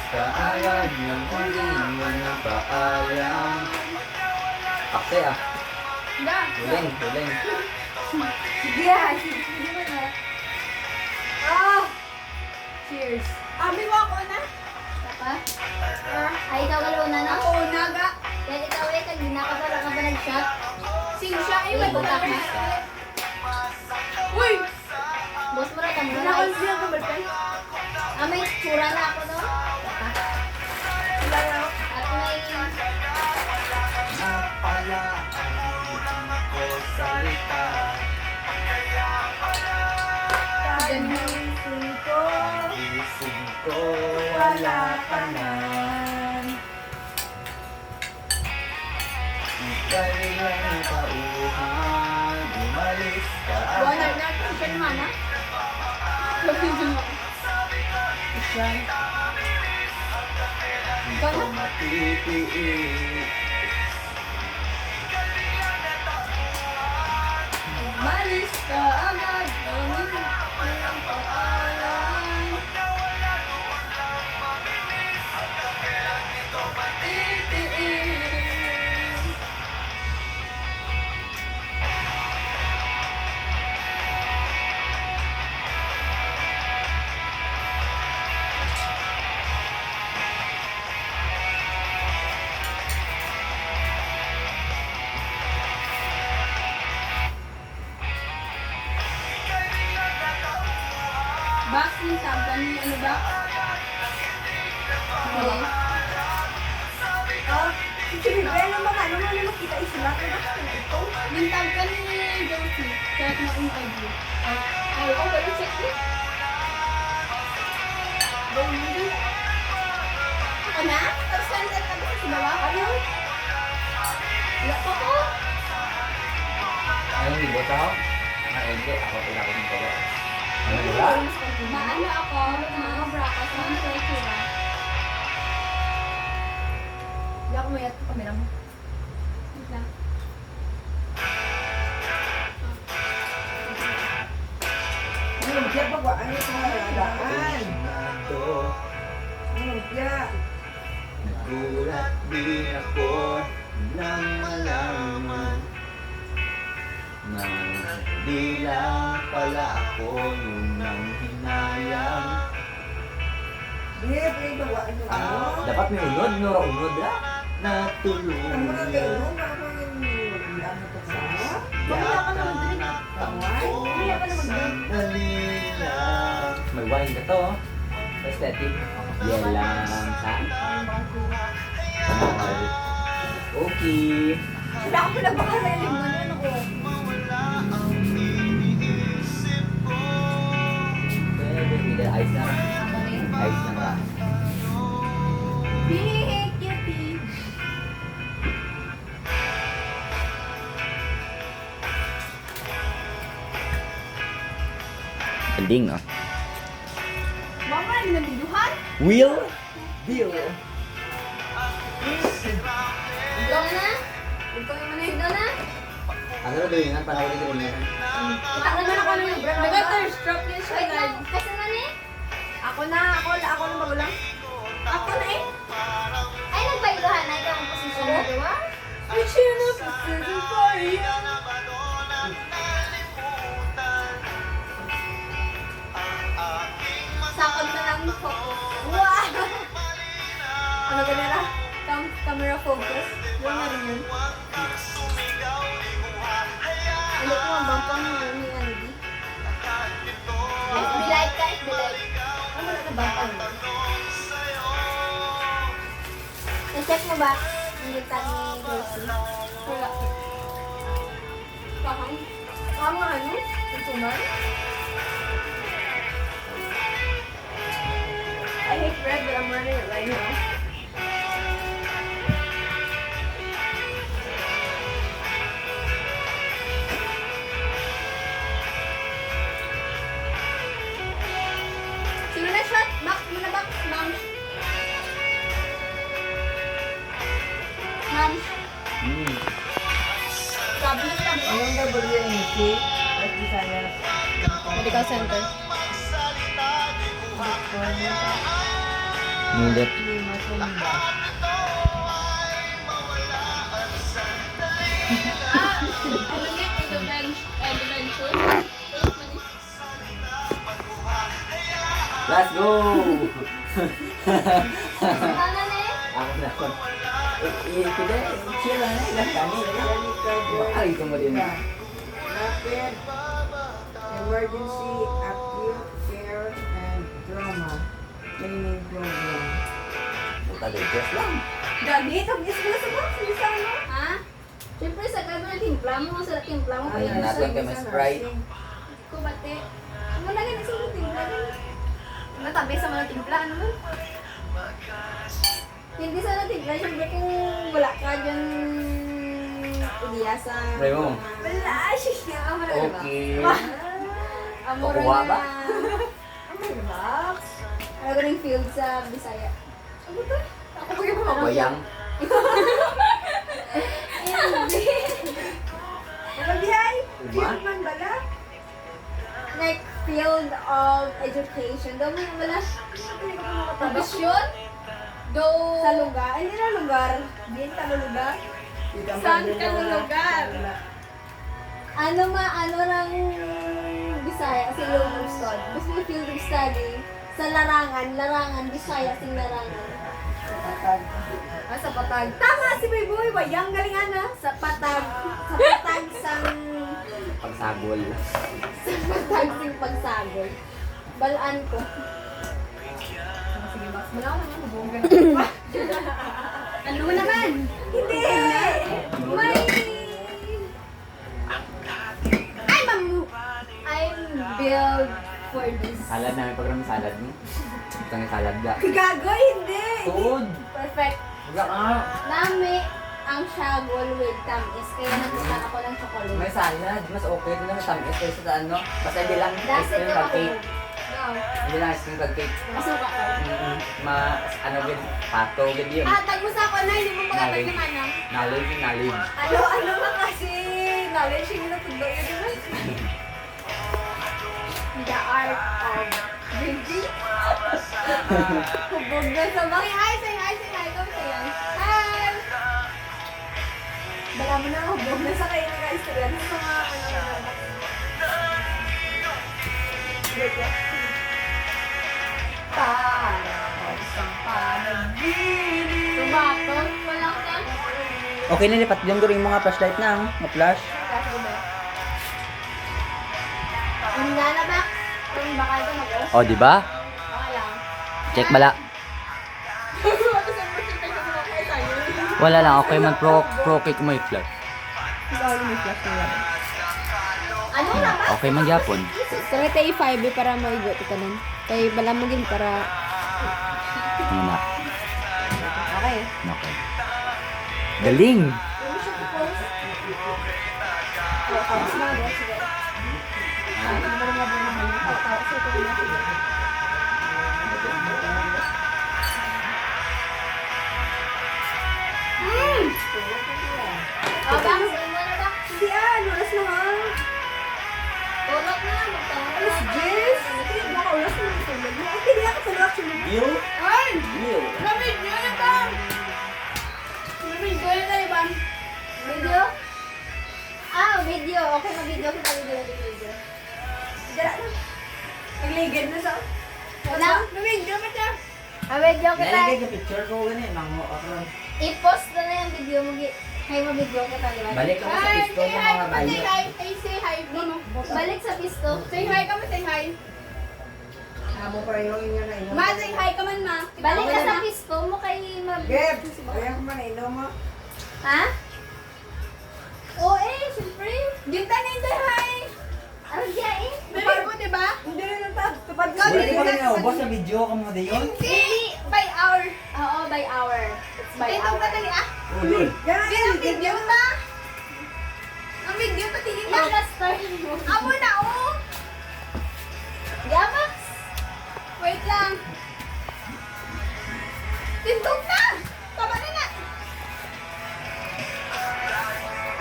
kaagad ng hindi mo na paalam. Akte ah. Huling. Sige ah, sige mo na. Ah! Cheers. Ami mo ako na? Saka? Ay, ikaw ka na, no? Ako naga. Kaya ikaw eh, kanina ka pala ka ba nag-shot? Sino siya? Ay, may Utak butak na. na. Uy! Boss mo na ka muna. Nakon siya ka ba tayo? May tsura na ako, no? Saka? Wala na ako. At may... Napala ko salita. Gising ko. Gising ko, Wala ka na. Ika'y lang tauhan, umalis ka Wala na. Siya naman na. Siya. Ikaw na matitiis. Malis ka agad. Walang paalam. Titiis. Boxing company, ano ba? Okay. Oh, si Bebe, ano ba ano mo makita isla ko na ito? Bintag ka ni Josie, kahit na interview. Ay, oh, pero check it. Josie. Ako na? Tapos send ka ba sa baba? Ano? Wala pa ko. Anong libot ako? Hindi, ako pinakot ng pala. Ano ba? Maano ako, mga brakas, mga tsura. Hindi ako mayat ko kamera mo. Wait lang. Ano kaya pag ano ito nga daan? Ito, Ano kaya? nagulat din ako nang malaman na di lang pala ako yung nang hinayang. Hindi, pwede ba ano? Dapat may unod, nora unod na. Ang mga kayo, Natulungan. ano yung ano to sa? Mamaya ka naman din. Mamaya ka naman din. May wine ka to. Aesthetic. Yan lang sa panahal. Okay. Hindi ako pinagpakalalim mo. Ano ko? Pwede, hindi ice na. Ako rin. Ice na ba? Big kitty. Ending, no? Mama, hindi na biduhan. Will? Bill. Ikaw na? Ito yung manay. Ikaw na? Ano na doon yan? Panahal din rin yan. Kita naman ako ng brand. Nag-thirstrap yun siya. Wait lang. Kasi na eh. Ako na magulang. Ako na eh. Ay, nagbayluhan na ikaw ang posisyon mo, di ba? I should have been for you. Sakot na lang focus. Wow! Ano ka nila? Camera focus. Yun na rin yun. Ano ko ang bampang ni ano di? FB live ka, FB live. Ano na ka bampang? Na-check mo ba? Ang gitag ni Josie. Wala. Kahang? Kahang ano? Tutuman? I hate red, but I'm running it right now. Sino na shot? Max, muna Max. Ma'am. Ma'am. Sabi na lang. Anong WNC? At Visayas. Medical Center. Nulit. Hindi masumba. Let's go! Ano na eh? Ako na ko. Hindi, chill lang eh. Lang kami. Ay, ito mo din. Rapid Emergency Acute Care and Trauma Training Program. Puta, just lang. Gabi, tagis mo sa box. Bisa ano? Ha? Siyempre sa kanya timpla mo, sa timpla mo. Ayun natin kay Miss Sprite. Kubate. Ano na ganun sa mga timpla? Natabi sa mga timpla, ano man? Hindi sana timpla, siyempre kung wala ka dyan ideya sa... Pray mo. Wala, siya. Amo na ba? Okay. Amor Kukuha ba? Amo na ba? Ano ko rin field sa Bisaya. Ano to? Ako ba yung mga Bayang. Hindi. Nagbihay? Diba? Field man bala? Like, field of education. Daw mo yung wala. Profesyon? Do... Sa lugar? Hindi na lugar. Binta na lugar? Saan ka na lugar? Ano lang Bisaya kasi local study. Gusto mo field of study sa larangan, Bisaya sing larangan. Sa patag. Tama si Boy. Bayang galingan na. Sa patag sang Pagsagol. sing pagsagol. Balaan ko. Sige, Max. Mula ko naman. Mabuong ganun. Ano naman? Hindi! May... I'm built for this. Salad namin pag rami salad mo. Ito nga salad ga. Gago, hindi! Tuod! Perfect. Wala ka. Nami ang shagol with tamis. Kaya nagpunta ako ng chocolate. May salad. Mas okay. Ito na sa tamis kaysa sa ano. Basta hindi lang ice That's it cream ako. kag cake. No. Hindi lang ice cream kag cake. Masuka ko. Ano gid pato gid yun. Tag mo sa ako na, hindi mo pagkatag Knowledge. naman ah. Knowledge. Ano ba kasi? Knowledge yung natundo yun, diba? The art of drinking. Hubog na sa mga. Say hi. Go say hi. Hi! Bala mo na, hubog na sa kayo nag-istorya sa mga ano. Para ko isang panaginip. Tumato. Wala ka. Okay na lipat yung during mga flashlight na. Mga flash. Hindi na ba? Kung baka ito mag-o. Oh, di ba? Okay lang. Check bala. Wala lang, okay man pro cake mo i-flash. Ano na ba? Okay man gyapon. Sarap tayo 5 para maigo ito nun. Tayo bala mo din para... Ano na? Okay. Okay. Galing! Bang, sino na ba? Hindi oras na nga. Tulog na, magtanong. Alas 10. Hindi, baka oras na natulog. Hindi ako tulog actually. View? Ay! View. Lamig nyo na ba? Lamig nyo na tayo ba? Video? Video. Okay, mag-video kita. Video. Dala na. Nagligid na sa... Wala. Lamig nyo ba siya? Video kita. Nalagay ka picture ko ganun. Mango ako. I-post na na yung video mo. Kayo mag-video kita, di ba? Balik ako sa pisto ng mga bayo. Say hi. Balik sa pisto. Say hi ka mo, say hi. Amo pa yung inyo na inom. Ma, say hi ka man, ma. Balik ka sa pisto mo kay Geb! Ayaw ko man inom mo. Ha? Oo siyempre. Ginta na yung say hi. Ano siya eh? Tupad mo, di ba? Hindi na lang ta. Tupad ka. Wala ko rin naubos sa video ka mo din yun. Hindi. By hour. Oo, by hour. It's by Ito hour. ka tali ah. Uy. Yan ang video ta. Ang video pa tingin na. Naka-start mo. Amo na oh. Yabax! Wait lang. Tindog na. Tama na na.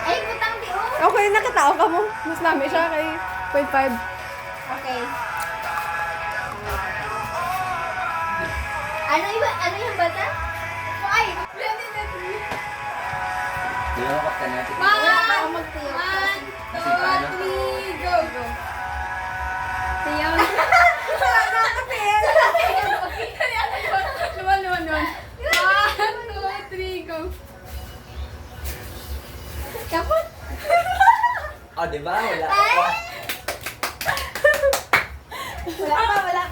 Ay, putang di oh. Okay, nakatao ka mo. Mas lami siya kay 0.5. Okay. Ano yung bata? Ay! Di ba makapta natin? Wala pa ako magtiyo. 1, 2, 3, go! Go! Tiyo. Luwan. 1, 2, 3, go! Kapot. Oh, di ba? Wala pa. Wala pa.